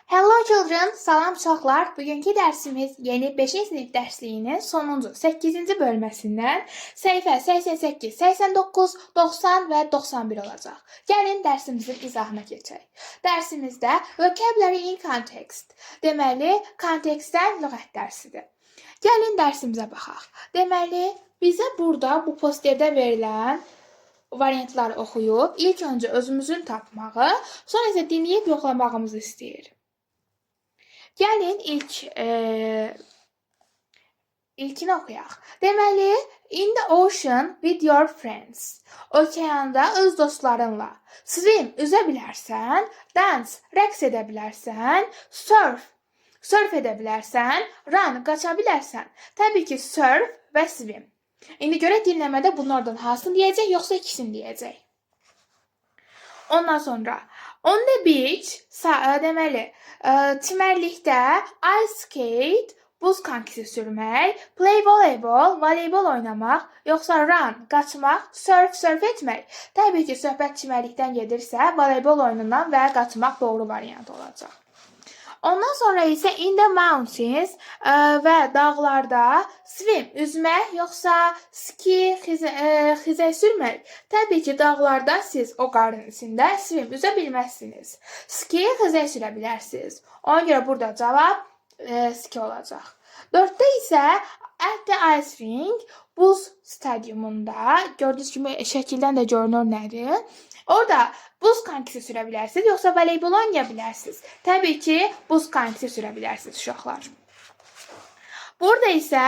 Hello children, salam uşaqlar. Bugünkü dərsimiz yeni 5-ci sinif dərsliyinin sonuncu 8-ci bölməsindən səhifə 88, 89, 90 və 91 olacaq. Gəlin dərsimizin izahına keçək. Dərsimizdə vocabulary in context, deməli kontekstdən lüğət dərsidir. Gəlin dərsimizə baxaq. Deməli, bizə burada bu posterdə verilən variantları oxuyub, ilk öncə özümüzün tapmağı, sonra isə dinləyib yoxlamağımızı istəyir. Gəlin ilkini oxuyaq. Deməli, in the ocean with your friends. Okeanda öz dostlarınla. Swim, üzə bilərsən. Dance, rəqs edə bilərsən. Surf edə bilərsən. Run, qaça bilərsən. Təbii ki, surf və swim. İndi görək dinləmədə bunlardan hansını deyəcək, yoxsa ikisini deyəcək. Ondan sonra on the beach, deməli, çimərlikdə ice skate, buz konkisi sürmək, play voleybol oynamaq, yoxsa run, qaçmaq, surf etmək. Təbii ki, söhbət çimərlikdən gedirsə, voleybol oyunundan və qaçmaq doğru variant olacaq. Ondan sonra isə in the mountains və dağlarda swim, üzmək, yoxsa ski, xizək sürmək. Təbii ki, dağlarda siz o qarın içində swim, üzə bilməzsiniz. Ski, xizək sürə bilərsiniz. Ona görə burada cavab ski olacaq. 4-də isə at the ice rink, buz stadiumunda, gördüyünüz kimi şəkildən də görünür nədir? Orada buz konkisi sürə bilərsiniz, yoxsa voleybol oynaya bilərsiniz. Təbii ki, buz konkisi sürə bilərsiniz uşaqlar. Burada isə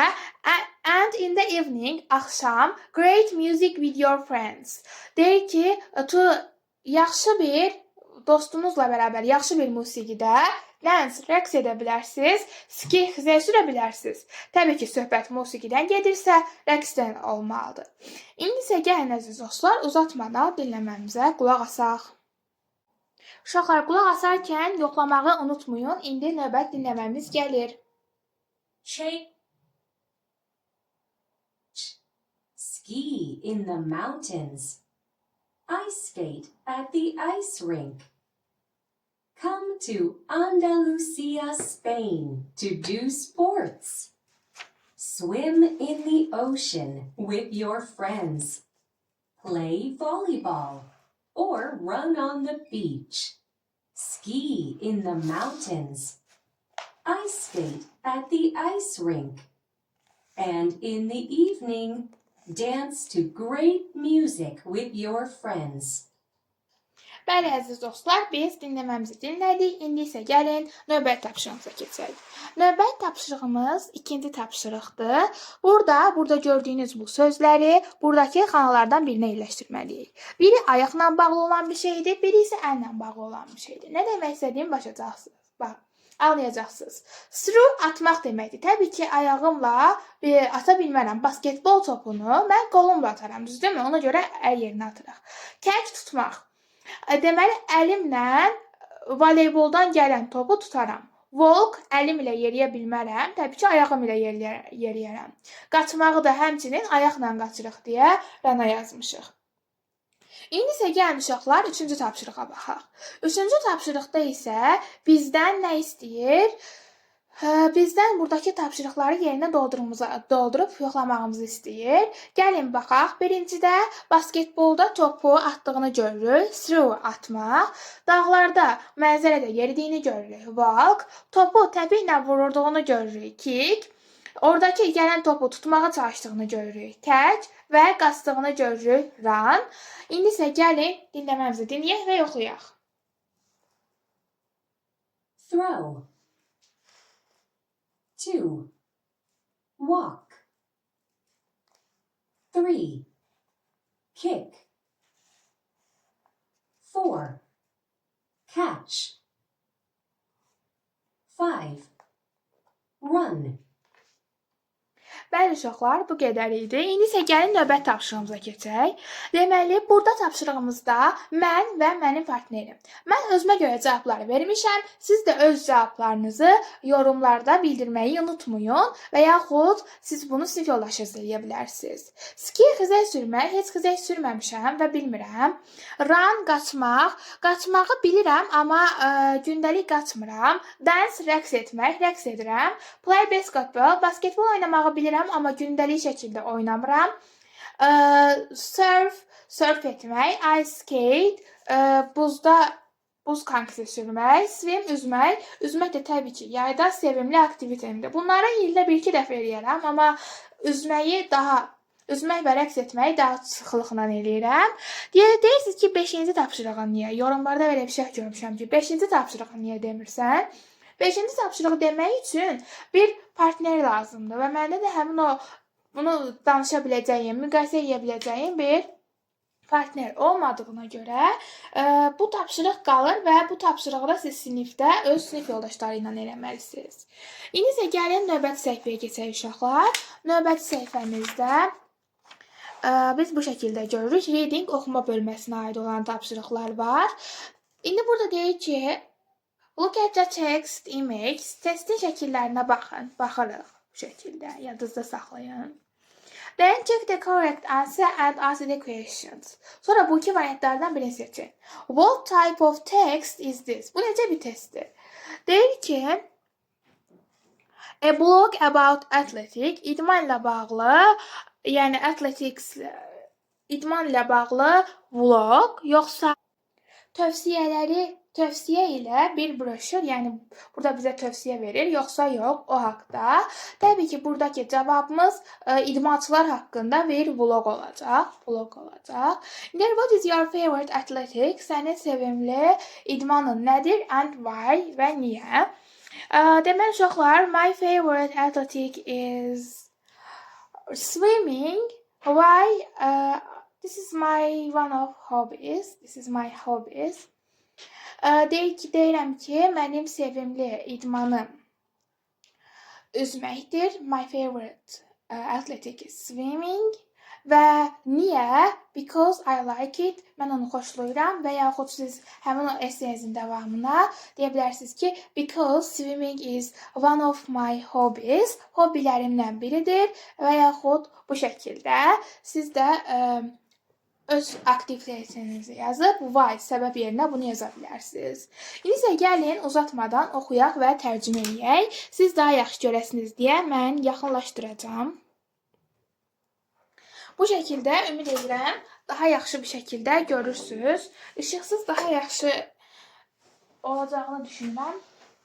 and in the evening, axşam, great music with your friends. Deyir ki, yaxşı bir dostunuzla bərabər yaxşı bir musiqidə dance, rəqs edə bilərsiniz, ski, xizək sürə bilərsiniz. Təbii ki, söhbət musiqidən gedirsə, rəqsdən olmalıdır. İndi isə gəlin əziz dostlar, uzatmadan dinləməmizə qulaq asaq. Uşaqlar, qulaq asarkən yoxlamağı unutmayın. İndi növbət dinləməmiz gəlir. Ski in the mountains. Ice skate at the ice rink. Come to Andalusia, Spain to do sports. Swim in the ocean with your friends. Play volleyball or run on the beach. Ski in the mountains. Ice skate at the ice rink. And in the evening, dance to great music with your friends. Bəli, əziz dostlar, biz dinləməmizi dinlədik. İndi isə gəlin növbət tapşırığımıza keçək. Növbət tapşırığımız ikinci tapşırıqdır. Burada gördüyünüz bu sözləri buradakı xanalardan birinə yerləşdirməliyik. Biri ayaqla bağlı olan bir şeydir, biri isə əllə bağlı olan bir şeydir. Nə demək istədiyimi başlayacaqsınız. Bax, anlayacaqsınız. Throw atmaq deməkdir. Təbii ki, ayağımla ata bilmərəm. Basketbol topunu mən qolumla ataram, düzdürmü? Ona görə əl yerinə atırıq. Kək tutmaq. Deməli, əlimlə voleyboldan gələn topu tutaram. Walk, əlim ilə yeriyə bilmərəm. Təbii ki, ayağım ilə yeriyərəm. Qaçmağı da həmçinin ayaqla qaçırıq deyə rana yazmışıq. İndi isə gəlin uşaqlar 3-cü tapşırığa baxaq. 3-cü tapşırıqda isə bizdən nə istəyir? Bizdən buradakı tapşırıqları yerinə doldurub yoxlamağımızı istəyir. Gəlin baxaq. Birincidə basketbolda topu atdığını görürük. Throw atmaq. Dağlarda mənzərədə yeridiyini görürük. Walk. Topu təpi ilə vururduğunu görürük. Kick. Oradakı gələn topu tutmağa çalışdığını görürük. Catch və qaçdığını görürük. Run. İndi isə gəlin dinləməmizi dinləyək və yoxlayaq. Throw. 2. Walk. 3. Kick. 4. Catch. 5. Run. Bəli uşaqlar, bu qədər idi. İndi isə gəlin növbəti tapşırığımıza keçək. Deməli, burada tapşırığımızda mən və mənim partnerim. Mən özümə görə cavabları vermişəm. Siz də öz cavablarınızı yorumlarda bildirməyi unutmayın və yaxud siz bunu sinif yoldaşınızla eləyə bilərsiniz. Ski xizək sürmək, heç xizək sürməmişəm və bilmirəm. Run, qaçmaq. Qaçmağı bilirəm, amma gündəlik qaçmıram. Dance, rəqs etmək, rəqs edirəm. Play basketball, basketbol oynamağı bilirəm, amma gündəlik şəkildə oynamıram. Surf etmək, ice skate, buz kankisi sürmək, swim, üzmək. Üzmək də təbii ki, yayda sevimli aktivitemdir. Bunları ildə 1-2 dəfə eləyirəm, amma üzmək və rəqs etməyi daha sıxlıqla eləyirəm. Deyirsiniz ki, 5-ci tapşırığın niyə? Yorumlarda belə bir şey görmüşəm ki, 5-ci tapşırığın niyə demirsən? 5-ci tapşırığı demək üçün bir partner lazımdır və məndə də həmin bunu danışa biləcəyim, müqayisə edə biləcəyim bir partner olmadığına görə bu tapşırıq qalır və bu tapşırığı da siz sinifdə öz sinif yoldaşları ilə eləməlisiniz. İndi isə gəlin növbəti səhifəyə keçək uşaqlar. Növbəti səhifəmizdə biz bu şəkildə görürük. Reading oxuma bölməsinə aid olan tapşırıqlar var. İndi burada deyir ki, look at the text image. Testin şəkillərinə baxın. Baxırıq bu şəkildə. Yadınızda saxlayın. Then check the correct answer and answer the questions. Sonra bu iki variantlardan birini seçin. What type of text is this? Bu necə bir testdir? Deyir ki, a blog about athletics, idmanla bağlı, yəni athletics, idmanla bağlı vlog, yoxsa tövsiyə ilə bir broşür, yəni burada bizə tövsiyə verir, yoxsa yox, o haqda. Təbii ki, buradakı cavabımız idmançılar haqqında bir vlog olacaq. Then what is your favorite athletics? Sənin sevimli idmanın nədir and why və niyə? Deməli uşaqlar, my favorite athletic is swimming. Why? This is my hobbies. Deyirəm ki, mənim sevimli idmanım üzməkdir. My favorite athletic is swimming. Və niyə? Because I like it. Mən onu xoşlayıram və yaxud siz həmin o essayinizin davamına deyə bilərsiniz ki, because swimming is one of my hobbies. Hobbilərimdən biridir və yaxud bu şəkildə siz də öz aktivitetinizi yazıb why səbəb yerinə bunu yaza bilərsiniz. İndi isə gəlin uzatmadan oxuyaq və tərcümə edək. Siz daha yaxşı görəsiniz deyə mən yaxınlaşdıracağam. Bu şəkildə ümid edirəm daha yaxşı bir şəkildə görürsünüz. İşıqsız daha yaxşı olacağını düşünürəm.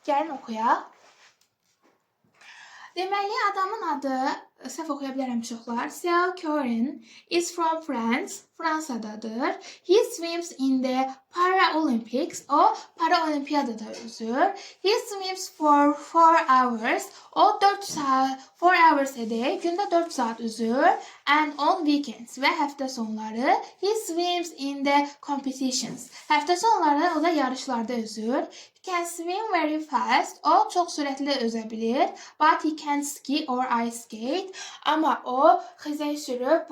Gəlin oxuyaq. Deməli, adamın adı, səhv oxuya bilərəm uşaqlar, Sean Curran is from France, Fransadadır. He swims in the Paralympics, o Paralimpiyadada üzür. He swims for 4 hours, o 4 hours a day, gündə 4 saat üzür. And on weekends və həftə sonları, he swims in the competitions. Həftə sonları o da yarışlarda üzür. He can swim very fast, o çox sürətli üzə bilir. But he can't ski or ice skate. Amma o xizək sürüb,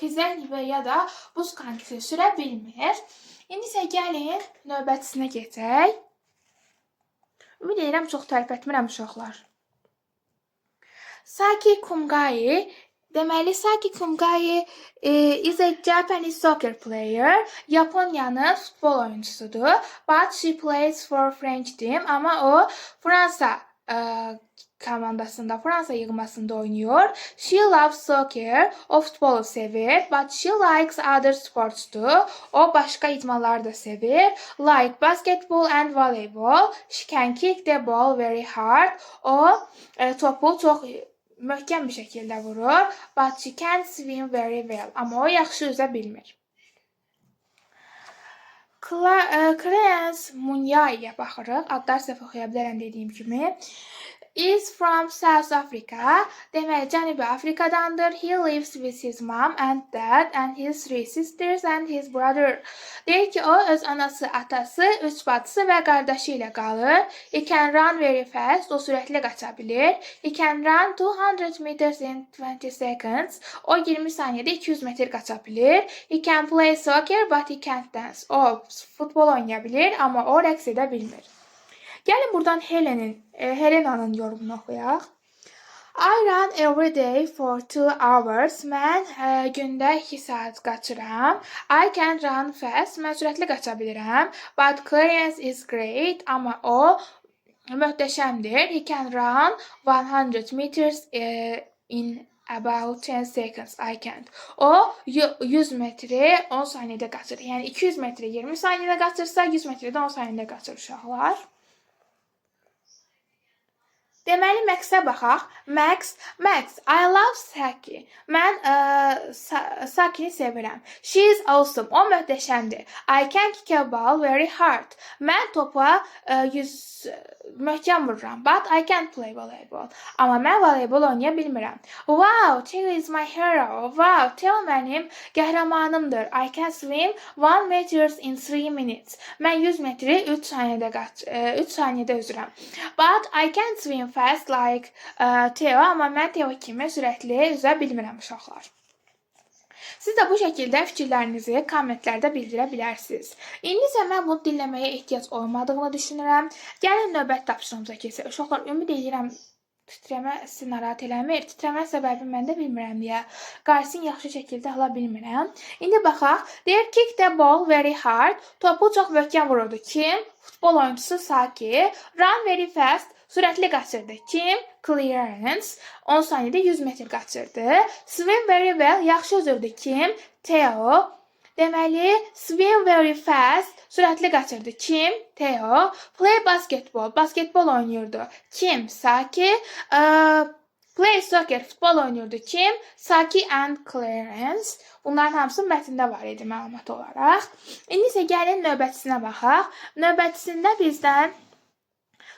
xizək və ya da buz kankisi sürə bilmir. İndi isə gəlin növbətisinə keçək. Ümid edirəm çox tərif etmirəm uşaqlar. Saki Kumgai. Deməli, Saki Kumgai is a Japanese soccer player. Yaponiyanın futbol oyuncusudur. But she plays for French team. Amma o Fransa komandasında, Fransa yığmasında oynayır. She loves soccer. O futbolu sevir. But she likes other sports too. O başqa idmanları da sevir. Like basketball and volleyball. She can kick the ball very hard. O topu çox möhkəm bir şəkildə vurur. But she can't swim very well. Amma o yaxşı üzə bilmir. Clarence Munyai'yə baxırıq. Adlar səhv oxuya bilərəm dediyim kimi. is from South Africa. Deməli, Cənubi Afrikadandır. He lives with his mom and dad and his three sisters and his brother. Deyir ki, o öz anası, atası, üç bacısı və qardaşı ilə qalır. He can run very fast. O sürətli qaça bilir. He can run 200 meters in 20 seconds. O 20 saniyədə 200 metr qaça bilir. He can play soccer but he can't dance. O futbol oynaya bilir, amma o rəqs edə bilmir. Gəlin buradan Helena'nın yorumunu oxuyaq. I run every day for 2 hours. Mən gündə 2 saat qaçıram. I can run fast. Mən sürətli qaça bilirəm. But Clarence is great. Amma o möhtəşəmdir. He can run 100 meters in about 10 seconds. I can't. O 100 metri 10 saniyədə qaçır. Yəni 200 metri 20 saniyədə qaçırsa, 100 metri də 10 saniyədə qaçır uşaqlar. Deməli, Max'ə baxaq. Max, I love Saki. Mən Saki'ni sevirəm. She is awesome. O möhtəşəmdir. I can kick a ball very hard. Mən topa möhkəm vururam. But I can't play volleyball. Amma mən voleybol oynaya bilmirəm. Wow, Theo is my hero. Wow, Theo mənim qəhrəmanımdır. I can swim 1 meters in 3 minutes. Mən 100 metri 3 saniyədə üzürəm. But I can't swim fast like Theo, amma mən Theo kimi sürətli üzə bilmirəm uşaqlar. Siz də bu şəkildə fikirlərinizi kommentlərdə bildirə bilərsiniz. İndi isə mən bunu dinləməyə ehtiyac olmadığını düşünürəm. Gəlin növbət tapşırığımıza keçək. Uşaqlar, ümid edirəm titrəmə sizi narahat eləmir. Titrəmə səbəbi mən də bilmirəm deyə qarşısını yaxşı şəkildə ala bilmirəm. İndi baxaq. Deyir, kick the ball very hard. Topu çox möhkəm vururdu. Kim? Futbol oyuncusu Saki. Run very fast. Sürətli qaçırdı. Kim? Clarence. 10 saniyədə 100 metr qaçırdı. Swim very well. Yaxşı üzürdü. Kim? Theo. Deməli, swim very fast. Sürətli qaçırdı. Kim? Theo. Play basketball. Basketbol oynayırdı. Kim? Saki. Play soccer. Futbol oynayırdı. Kim? Saki and Clarence. Bunların hamısı mətndə var idi məlumat olaraq. İndi isə gəlin növbətisinə baxaq. Növbətisində bizdən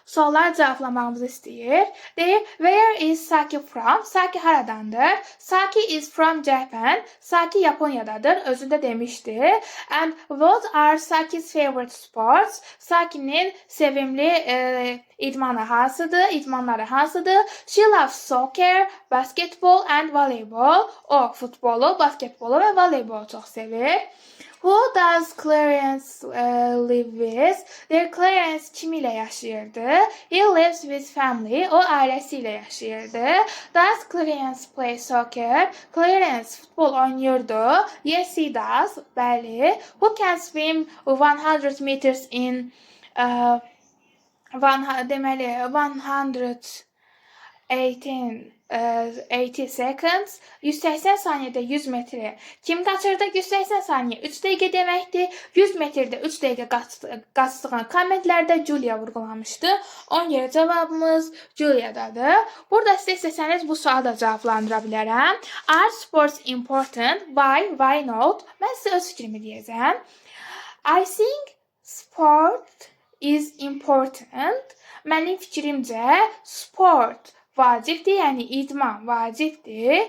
suallar cavablamamızı istəyir. Deyir, where is Saki from? Saki haradandır? Saki is from Japan. Saki Yaponyadadır. Özündə demişdi. And what are Saki's favorite sports? Saki'nin sevimli idmanı hansıdır? İdmanları hansıdır? She loves soccer, basketball and volleyball. O futbolu, basketbolu və voleybolu çox sevir. Who does Clarence live with? Deyir, Clarence kim ilə yaşayırdı? He lives with family. O ailəsi ilə yaşayırdı. Does Clarence play soccer? Clarence futbol oynayırdı. Yes, he does. Bəli. Who can swim 100 meters in deməli 180 seconds. 180 saniyədə 100 metri. Kim qaçırdı? 180 saniyə 3 dəqiqə deməkdir. 100 metrdə 3 dəqiqə qaçdığını kommentlərdə Julia vurğulamışdı. 10 yerə cavabımız Julia'dadır. Burada sizə istəsəniz bu sualı da cavablandıra bilərəm. Are sports important? Why not? Mən sizə öz fikrimi deyəcəm. I think sport is important. Mənim fikrimcə sport vacibdir, yəni idman vacibdir.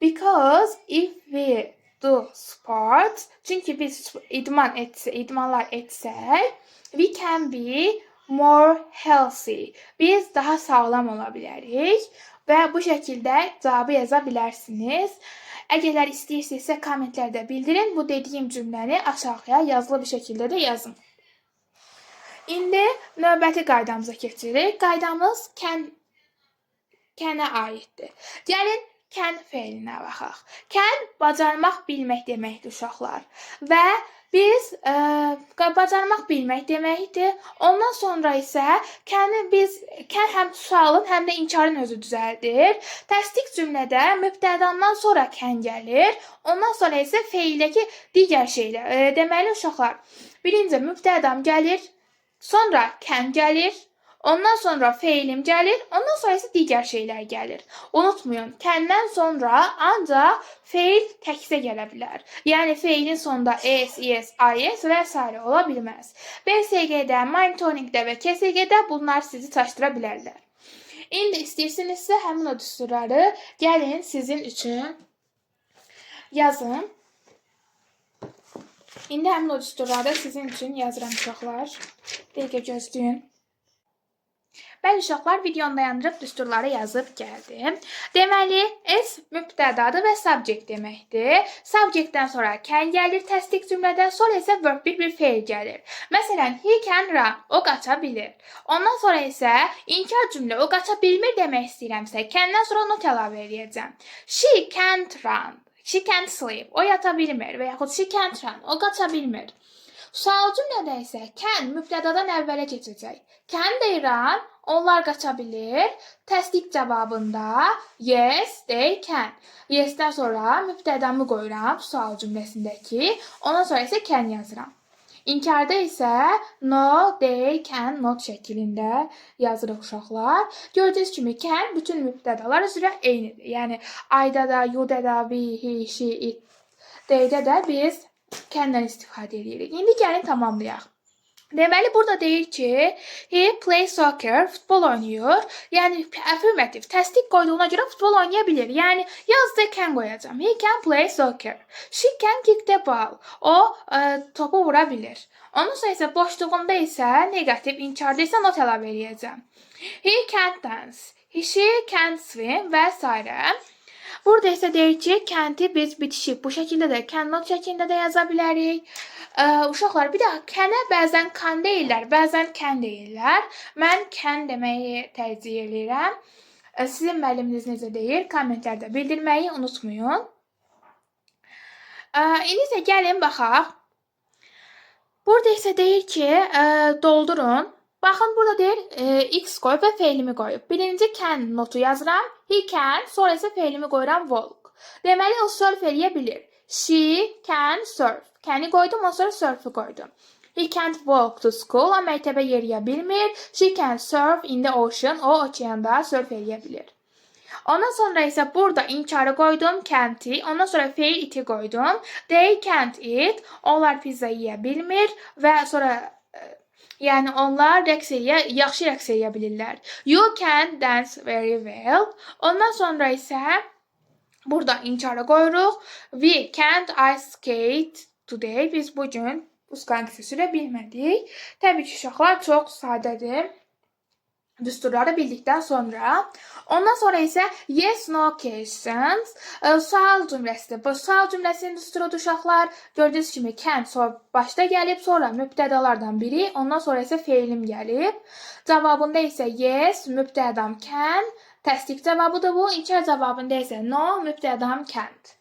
Because if we do sport, çünki biz idmanlar etsək, we can be more healthy. Biz daha sağlam ola bilərik və bu şəkildə cavabı yaza bilərsiniz. Əgər istəyirsinizsə kommentlərdə bildirin. Bu dediyim cümləni aşağıya yazılı bir şəkildə də yazın. İndi növbəti qaydamıza keçirik. Qaydamız kənə aiddir. Gəlin kən feilinə baxaq. Kən bacarmaq, bilmək deməkdir uşaqlar. Və biz bacarmaq, bilmək deməkdir. Ondan sonra isə kən həm sualın, həm də inkarın özü düzəldir. Təsdiq cümlədə mübtədadan sonra kən gəlir. Ondan sonra isə feildəki digər şeylər. Deməli uşaqlar, birinci mübtədam gəlir, sonra kən gəlir. Ondan sonra feilim gəlir, ondan sonra isə digər şeylər gəlir. Unutmayın, kəndən sonra ancaq feil təkcə gələ bilər. Yəni feilin sonunda es, is, is və s. ola bilməz. BSG-də, monitoringdə və KSG-də bunlar sizi çaşdıra bilərlər. İndi istəyirsinizsə həmin o düsturları gəlin sizin üçün yazım. İndi həmin o düsturları sizin üçün yazıram uşaqlar. Dəqiqə gözləyin. Bəli uşaqlar, videonu dayandırıb düsturları yazıb gəldim. Deməli, S mübtədadır və subject deməkdir. Subjectdən sonra can gəlir təsdiq cümlədən, sonra isə verb bir feil gəlir. Məsələn, he can run, o qaça bilir. Ondan sonra isə inkar cümlə, o qaça bilmir demək istəyirəmsə, can'dan sonra not əlavə edəcəm. She can't run, she can't sleep, o yata bilmir və yaxud she can't run, o qaça bilmir. Sual cümlədə isə can mübtədadan əvvələ keçəcək. Can they run? Onlar qaça bilir. Təsdiq cavabında yes, they can. Yes-dən sonra mübtədamı qoyuram sual cümləsindəki. Ondan sonra isə can yazıram. İnkarda isə no, they can not şəklində yazırıq uşaqlar. Gördüyünüz kimi can bütün mübtədalar üzrə eynidir. Yəni I'da da, you'da da, we, he, she, it, they'də də biz can'dan istifadə edirik. İndi gəlin tamamlayaq. Deməli, burada deyir ki, he plays soccer, futbol oynayır. Yəni, affirmative, təsdiq qoyduğuna görə futbol oynaya bilir. Yəni, yazda can qoyacam. He can play soccer. She can kick the ball. O, topu vura bilir. Ondan sonra isə boşluğunda isə negativ, inkarda isə not əlavə edəcəm. He can't dance. She can't swim və s. Burada isə deyir ki, can't-i biz bitişik bu şəkildə də, cannot şəklində də yaza bilərik. Uşaqlar, bir də can-ə bəzən can deyirlər, bəzən can deyirlər. Mən can deməyi tərcih edirəm. Sizin müəlliminiz necə deyir? Kommentlərdə bildirməyi unutmayın. İndi isə gəlin baxaq. Burada isə deyir ki, doldurun. Baxın, burada deyir, x qoyub və feilimi qoyub. Birinci can notu yazıram, he can, sonra isə feilimi qoyuram walk. Deməli, o surf eləyə bilir. She can surf. Can'i qoydum, ondan sonra surf'ı qoydum. He can't walk to school, o məktəbə yeriyə bilmir. She can surf in the ocean, o okeanda surf eləyə bilir. Ondan sonra isə burada inkarı qoydum, can't-i. Ondan sonra feil iti qoydum. They can't eat, onlar pizza yeyə bilmir və sonra yəni onlar yaxşı rəqs eləyə bilirlər. You can dance very well. Ondan sonra isə burada inkarı qoyuruq. We can't ice skate today. Biz bugün buz konkisi sürə bilmədik. Təbii ki, uşaqlar çox sadədir. Düsturları bildikdən sonra. Ondan sonra isə yes, no questions. Sual cümləsidir. Bu sual cümləsinin düsturudur uşaqlar. Gördüyünüz kimi can başda gəlib, sonra mübtədalardan biri, ondan sonra isə feilim gəlib. Cavabında isə yes, mübtədam can. Təsdiq cavabıdır bu. İnkar cavabında isə no, mübtədam can't.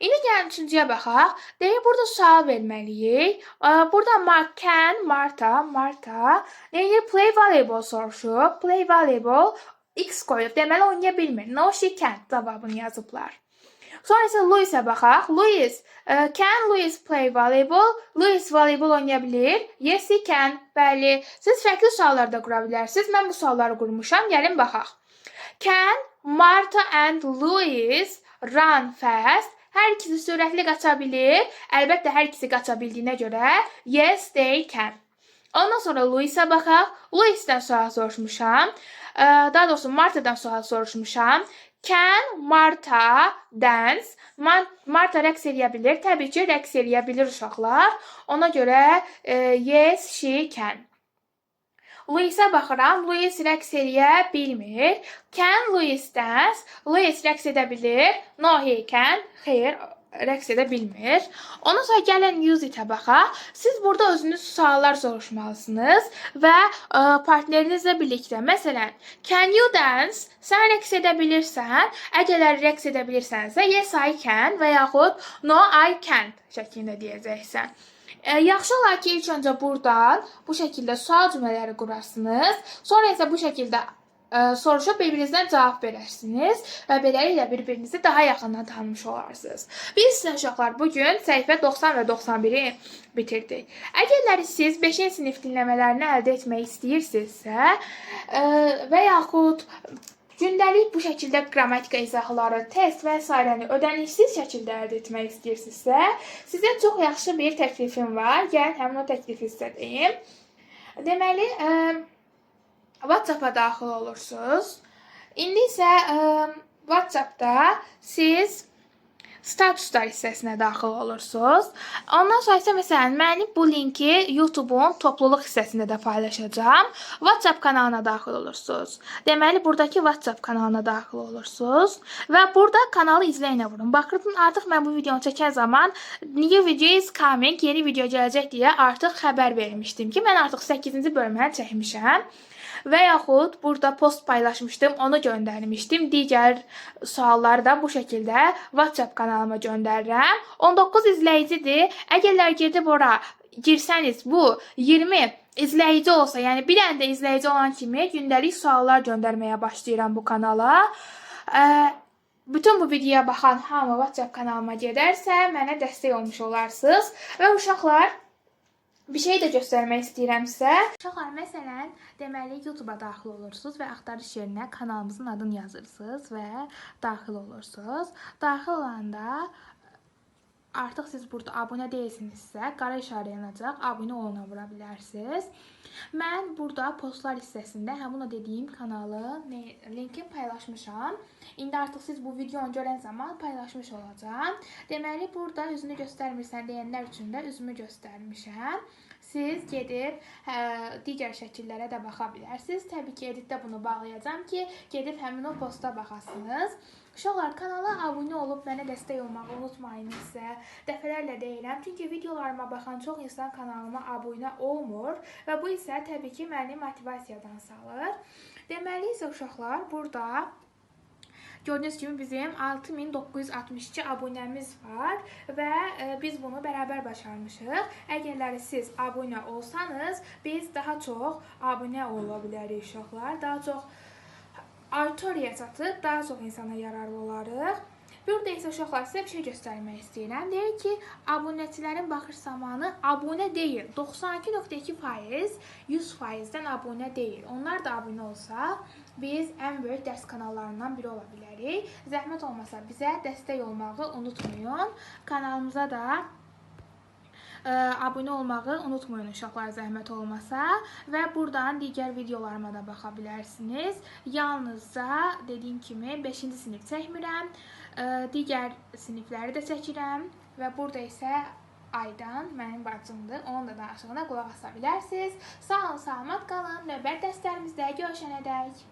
İndi gəlin üçüncüyə baxaq. Deyir, burada sual verməliyik. Burada Marta deyir, play volleyball soruşub. Play volleyball x qoyub. Deməli, oynaya bilmir. No, she can't cavabını yazıblar. Sonra isə Louis'ə baxaq. Can Louis play volleyball? Louis voleybol oynaya bilir. Yes, he can. Bəli. Siz fərqli suallar da qura bilərsiniz. Mən bu sualları qurmuşam. Gəlin baxaq. Can Marta and Louis run fast? Hər ikisi sürətli qaça bilir. Əlbəttə, hər ikisi qaça bildiyinə görə yes, they can. Ondan sonra Louis'ə baxaq. Louis'dən sual soruşmuşam. Daha doğrusu Marta'dan sual soruşmuşam. Can Marta dance? Marta rəqs eləyə bilir. Təbii ki, rəqs eləyə bilir uşaqlar. Ona görə yes, she can. Louis'ə baxıram. Louis rəqs eləyə bilmir. Can Louis dance? Louis rəqs edə bilir. No, he can. Xeyr, rəqs edə bilmir. Ondan sonra gəlin use it-ə baxaq. Siz burada özünüz suallar soruşmalısınız və partnerinizlə birlikdə. Məsələn, can you dance? Sən rəqs edə bilirsən. Əgər rəqs edə bilirsənsə, yes, I can və yaxud no, I can't şəklində deyəcəksən. Yaxşı olar ki, ilk öncə buradan bu şəkildə sual cümlələri qurarsınız. Sonra isə bu şəkildə soruşub bir-birinizdən cavab verərsiniz və beləliklə bir-birinizi daha yaxından tanımış olarsınız. Biz sizə uşaqlar bugün səhifə 90 və 91-i bitirdik. Əgər siz 5-ci sinif dinləmələrini əldə etmək istəyirsinizsə və yaxud gündəlik bu şəkildə qrammatika izahları, test və s. ödənişsiz şəkildə əldə etmək istəyirsinizsə, sizə çox yaxşı bir təklifim var. Gəlin həmin o təklifi sizə deyim. Deməli, WhatsApp-a daxil olursunuz. İndi isə WhatsApp-da siz statuslar hissəsinə daxil olursunuz. Ondan sonra isə məsələn mənim bu linki YouTube-un topluluq hissəsində də paylaşacağam. WhatsApp kanalına daxil olursunuz. Deməli buradakı WhatsApp kanalına daxil olursunuz və burada kanalı izləyinə vurun. Baxın, artıq mən bu videonu çəkən zaman new video is coming, yeni video gələcək deyə artıq xəbər vermişdim ki, mən artıq 8-ci bölümünü çəkmişəm. Və yaxud burada post paylaşmışdım, onu göndərmişdim. Digər sualları da bu şəkildə WhatsApp kanalıma göndərirəm. 19 izləyicidir. Əgərlər gedib ora girsəniz, bu 20 izləyici olsa, yəni bir dənə də izləyici olan kimi gündəlik suallar göndərməyə başlayıram bu kanala. Bütün bu videoya baxan hamı WhatsApp kanalıma gedərsə, mənə dəstək olmuş olarsınız. Və uşaqlar, bir şey də göstərmək istəyirəm sizə. Uşaqlar, məsələn, deməli YouTube-a daxil olursunuz və axtarış yerinə kanalımızın adını yazırsınız və daxil olursunuz. Daxil olanda artıq siz burada abunə deyilsinizsə, qara işarə yanacaq, abunə oluna vura bilərsiniz. Mən burada postlar hissəsində həmin o dediyim kanalın linkini paylaşmışam. İndi artıq siz bu videonu görən zaman paylaşmış olacağam. Deməli, burada üzünü göstərmirsən deyənlər üçün də üzümü göstərmişəm. Siz gedib digər şəkillərə də baxa bilərsiniz. Təbii ki, editdə bunu bağlayacağam ki, gedib həmin o posta baxasınız. Uşaqlar, kanala abunə olub mənə dəstək olmağı unutmayın sizə. Dəfələrlə deyirəm, çünki videolarıma baxan çox insan kanalıma abunə olmur və bu isə təbii ki, məni motivasiyadan salır. Deməli isə uşaqlar, burada gördüyünüz kimi bizim 6962 abunəmiz var və biz bunu bərabər başarmışıq. Əgərləri siz abunə olsanız, biz daha çox abunə ola bilərik uşaqlar. Daha çox auditoriyaya çatıb, daha çox insana yararlı olarıq. Burada isə uşaqlar sizə bir şey göstərmək istəyirəm. Deyir ki, abunəçilərin baxış zamanı abunə deyil. 92.2% 100%-dən abunə deyil. Onlar da abunə olsa, biz ən böyük dərs kanallarından biri ola bilərik. Zəhmət olmasa bizə dəstək olmağı unutmayın. Kanalımıza da abunə olmağı unutmayın uşaqlar, zəhmət olmasa. Və buradan digər videolarıma da baxa bilərsiniz. Yalnızca dediyim kimi 5-ci sinif çəkmirəm. Digər sinifləri də çəkirəm. Və burada isə Aydan mənim bacımdır. Onun da danışığına qulaq asa bilərsiniz. Sağ olun, salamat qalın. Növbəti dərslərimizdə görüşənədək.